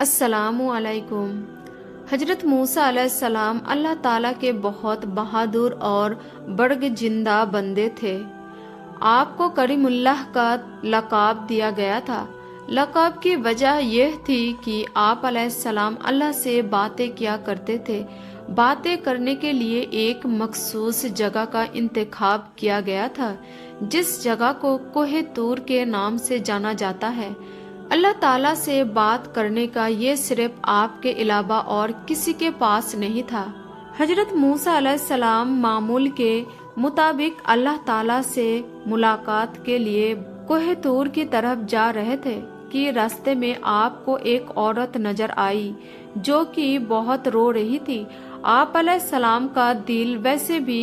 السلام علیکم۔ حضرت موسیٰ علیہ السلام اللہ تعالیٰ کے بہت بہادر اور بڑگزیدہ بندے تھے۔ آپ کو کریم اللہ کا لقب دیا گیا تھا۔ لقب کی وجہ یہ تھی کہ آپ علیہ السلام اللہ سے باتیں کیا کرتے تھے۔ باتیں کرنے کے لیے ایک مخصوص جگہ کا انتخاب کیا گیا تھا، جس جگہ کو کوہ طور کے نام سے جانا جاتا ہے۔ اللہ تعالیٰ سے بات کرنے کا یہ صرف آپ کے علاوہ اور کسی کے پاس نہیں تھا۔ حضرت موسیٰ علیہ السلام معمول کے مطابق اللہ تعالیٰ سے ملاقات کے لیے کوہ طور کی طرف جا رہے تھے کہ راستے میں آپ کو ایک عورت نظر آئی جو کہ بہت رو رہی تھی۔ آپ علیہ السلام کا دل ویسے بھی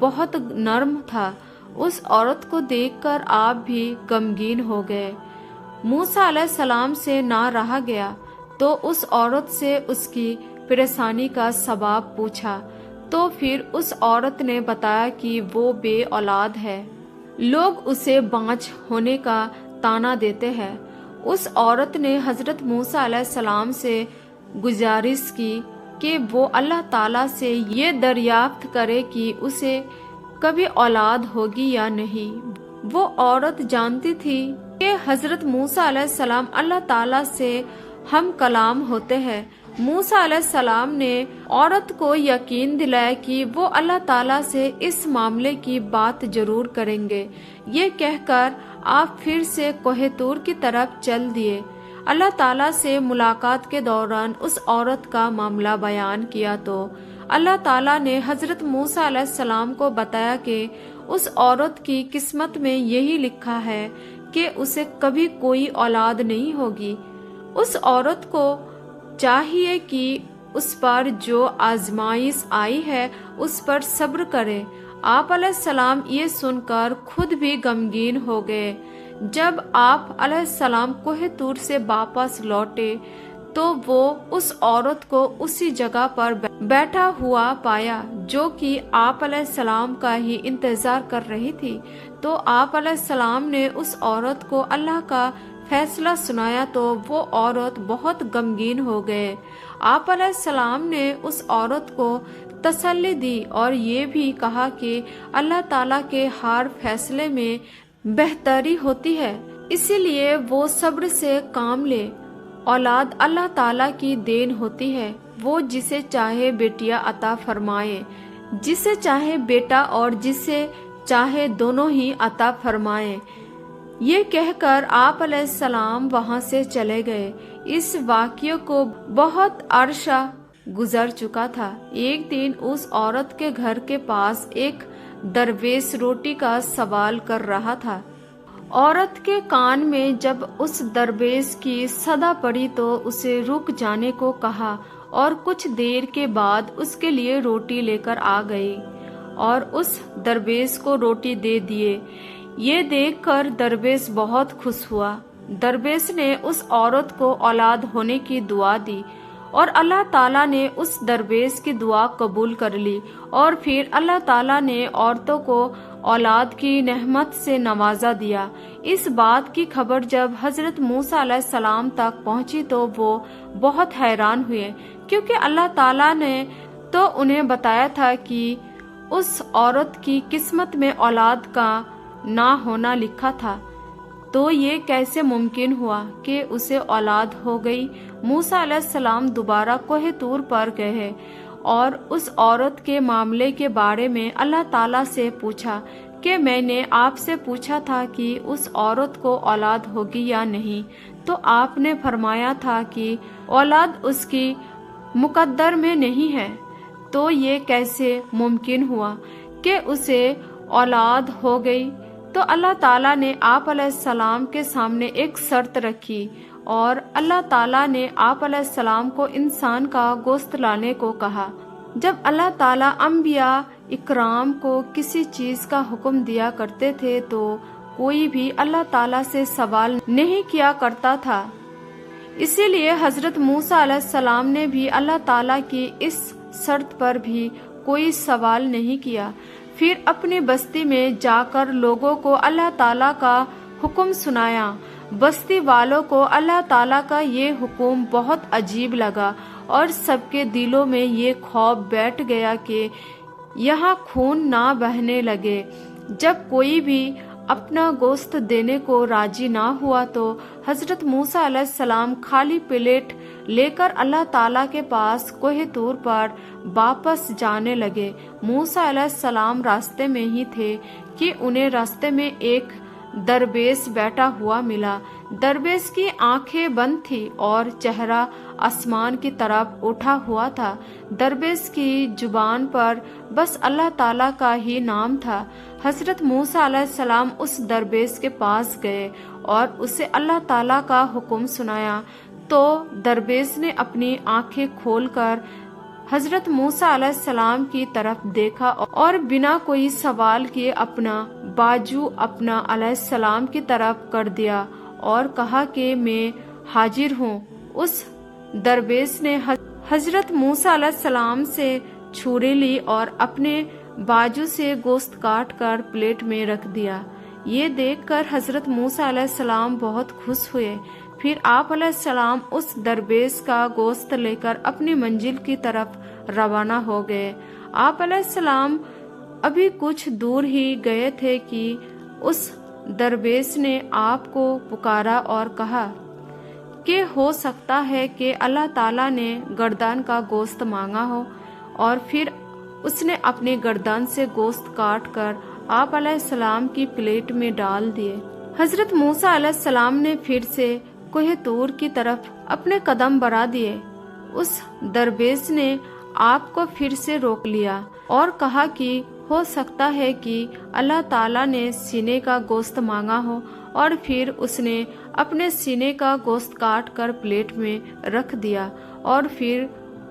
بہت نرم تھا۔ اس عورت کو دیکھ کر آپ بھی غمگین ہو گئے۔ موسیٰ علیہ السلام سے نہ رہا گیا تو اس عورت سے اس کی پریشانی کا سبب پوچھا، تو پھر اس عورت نے بتایا کہ وہ بے اولاد ہے، لوگ اسے بانجھ ہونے کا طعنہ دیتے ہیں۔ اس عورت نے حضرت موسیٰ علیہ السلام سے گزارش کی کہ وہ اللہ تعالیٰ سے یہ دریافت کرے کہ اسے کبھی اولاد ہوگی یا نہیں۔ وہ عورت جانتی تھی کہ حضرت موسیٰ علیہ السلام اللہ تعالیٰ سے ہم کلام ہوتے ہیں۔ موسیٰ علیہ السلام نے عورت کو یقین دلایا کہ وہ اللہ تعالیٰ سے اس معاملے کی بات ضرور کریں گے۔ یہ کہہ کر آپ پھر سے کوہ طور کی طرف چل دیے۔ اللہ تعالیٰ سے ملاقات کے دوران اس عورت کا معاملہ بیان کیا تو اللہ تعالیٰ نے حضرت موسیٰ علیہ السلام کو بتایا کہ اس عورت کی قسمت میں یہی لکھا ہے کہ اسے کبھی کوئی اولاد نہیں ہوگی۔ اس عورت کو چاہیے کہ اس پر جو آزمائش آئی ہے اس پر صبر کرے۔ آپ علیہ السلام یہ سن کر خود بھی غمگین ہو گئے۔ جب آپ علیہ السلام کوہ طور سے واپس لوٹے تو وہ اس عورت کو اسی جگہ پر بیٹھا ہوا پایا جو کہ آپ علیہ السلام کا ہی انتظار کر رہی تھی۔ تو آپ علیہ السلام نے اس عورت کو اللہ کا فیصلہ سنایا تو وہ عورت بہت غمگین ہو گئے۔ آپ علیہ السلام نے اس عورت کو تسلی دی اور یہ بھی کہا کہ اللہ تعالیٰ کے ہر فیصلے میں بہتری ہوتی ہے، اسی لیے وہ صبر سے کام لے۔ اولاد اللہ تعالیٰ کی دین ہوتی ہے، وہ جسے چاہے بیٹیاں عطا فرمائے، جسے چاہے بیٹا اور جسے چاہے دونوں ہی عطا فرمائے۔ یہ کہہ کر آپ علیہ السلام وہاں سے چلے گئے۔ اس واقعے کو بہت عرصہ گزر چکا تھا۔ ایک دن اس عورت کے گھر کے پاس ایک درویش روٹی کا سوال کر رہا تھا۔ عورت کے کان میں جب اس درویش کی صدا پڑی تو اسے رک جانے کو کہا اور کچھ دیر کے بعد اس کے لیے روٹی لے کر آ گئی اور اس درویش کو روٹی دے دیے۔ یہ دیکھ کر درویش بہت خوش ہوا۔ درویش نے اس عورت کو اولاد ہونے کی دعا دی اور اللہ تعالیٰ نے اس درویش کی دعا قبول کر لی، اور پھر اللہ تعالیٰ نے عورتوں کو اولاد کی نعمت سے نوازا دیا۔ اس بات کی خبر جب حضرت موسیٰ علیہ السلام تک پہنچی تو وہ بہت حیران ہوئے، کیونکہ اللہ تعالیٰ نے تو انہیں بتایا تھا کہ اس عورت کی قسمت میں اولاد کا نہ ہونا لکھا تھا، تو یہ کیسے ممکن ہوا کہ اسے اولاد ہو گئی۔ موسیٰ علیہ السلام دوبارہ کوہ طور پر گئے اور اس عورت کے معاملے کے بارے میں اللہ تعالیٰ سے پوچھا کہ میں نے آپ سے پوچھا تھا کہ اس عورت کو اولاد ہوگی یا نہیں، تو آپ نے فرمایا تھا کہ اولاد اس کی مقدر میں نہیں ہے، تو یہ کیسے ممکن ہوا کہ اسے اولاد ہو گئی۔ تو اللہ تعالیٰ نے آپ علیہ السلام کے سامنے ایک شرط رکھی اور اللہ تعالیٰ نے آپ علیہ السلام کو انسان کا گوشت لانے کو کہا۔ جب اللہ تعالیٰ انبیاء اکرام کو کسی چیز کا حکم دیا کرتے تھے تو کوئی بھی اللہ تعالیٰ سے سوال نہیں کیا کرتا تھا، اسی لیے حضرت موسیٰ علیہ السلام نے بھی اللہ تعالیٰ کی اس شرط پر بھی کوئی سوال نہیں کیا۔ پھر اپنی بستی میں جا کر لوگوں کو اللہ تعالیٰ کا حکم سنایا۔ بستی والوں کو اللہ تعالیٰ کا یہ حکم بہت عجیب لگا اور سب کے دلوں میں یہ خوف بیٹھ گیا کہ یہاں خون نہ بہنے لگے۔ جب کوئی بھی اپنا گوشت دینے کو راضی نہ ہوا تو حضرت موسیٰ علیہ السلام خالی پلیٹ لے کر اللہ تعالیٰ کے پاس کوہ طور پر واپس جانے لگے۔ موسیٰ علیہ السلام راستے میں ہی تھے کہ انہیں راستے میں ایک درویش بیٹھا ہوا ملا۔ درویش کی آنکھیں بند تھی اور چہرہ آسمان کی طرف اٹھا ہوا تھا۔ درویش کی زبان پر بس اللہ تعالیٰ کا ہی نام تھا۔ حضرت موسیٰ علیہ السلام اس درویش کے پاس گئے اور اسے اللہ تعالیٰ کا حکم سنایا تو درویش نے اپنی آنکھیں کھول کر حضرت موسیٰ علیہ السلام کی طرف دیکھا اور بنا کوئی سوال کیے اپنا بازو اپنا علیہ السلام کی طرف کر دیا اور کہا کہ میں حاضر ہوں۔ اس درویش نے حضرت موسیٰ علیہ السلام سے چھری لی اور اپنے بازو سے گوشت کاٹ کر پلیٹ میں رکھ دیا۔ یہ دیکھ کر حضرت موسیٰ علیہ السلام بہت خوش ہوئے۔ پھر آپ علیہ السلام اس درویش کا گوشت لے کر اپنی منزل کی طرف روانہ ہو گئے۔ آپ علیہ السلام ابھی کچھ دور ہی گئے تھے کہ اس درویش نے آپ کو پکارا اور کہا کہ ہو سکتا ہے کہ اللہ تعالیٰ نے گردان کا گوشت مانگا ہو، اور پھر اس نے اپنی گردان سے گوشت کاٹ کر آپ علیہ السلام کی پلیٹ میں ڈال دیے۔ حضرت موسیٰ علیہ السلام نے پھر سے کوہ طور کی طرف اپنے قدم بڑھا دیے۔ اس درویش نے آپ کو پھر سے روک لیا اور کہا کہ ہو سکتا ہے کہ اللہ تعالیٰ نے سینے کا گوشت مانگا ہو، اور پھر اس نے اپنے سینے کا گوشت کاٹ کر پلیٹ میں رکھ دیا، اور پھر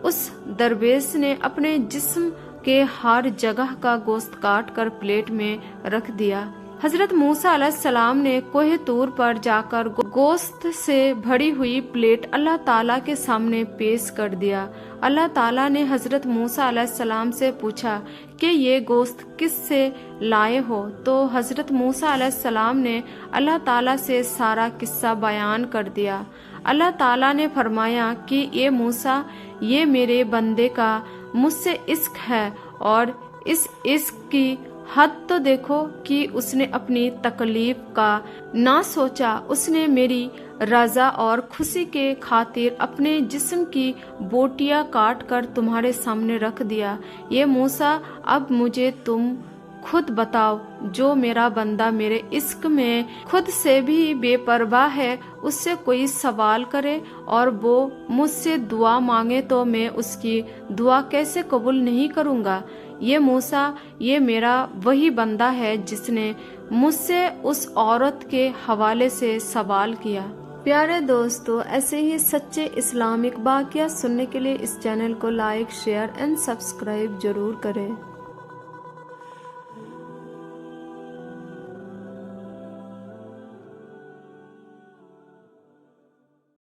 اس درویش نے اپنے جسم کے ہر جگہ کا گوشت کاٹ کر پلیٹ میں رکھ دیا۔ حضرت موسیٰ علیہ السلام نے کوہ طور پر جا کر گوشت سے بھری ہوئی پلیٹ اللہ تعالیٰ کے سامنے پیش کر دیا۔ اللہ تعالیٰ نے حضرت موسیٰ علیہ السلام سے پوچھا کہ یہ گوشت کس سے لائے ہو؟ تو حضرت موسیٰ علیہ السلام نے اللہ تعالیٰ سے سارا قصہ بیان کر دیا۔ اللہ تعالیٰ نے فرمایا کہ اے موسیٰ، یہ میرے بندے کا مجھ سے عشق ہے، اور اس عشق کی حد تو دیکھو کہ اس نے اپنی تکلیف کا نہ سوچا، اس نے میری رضا اور خوشی کے خاطر اپنے جسم کی بوٹیاں کاٹ کر تمہارے سامنے رکھ دیا۔ یہ موسیٰ، اب مجھے تم خود بتاؤ، جو میرا بندہ میرے عشق میں خود سے بھی بے پرواہ ہے، اس سے کوئی سوال کرے اور وہ مجھ سے دعا مانگے تو میں اس کی دعا کیسے قبول نہیں کروں گا؟ یہ موسیٰ، یہ میرا وہی بندہ ہے جس نے مجھ سے اس عورت کے حوالے سے سوال کیا۔ پیارے دوستو، ایسے ہی سچے اسلامک واقعہ سننے کے لیے اس چینل کو لائک، شیئر اینڈ سبسکرائب ضرور کریں۔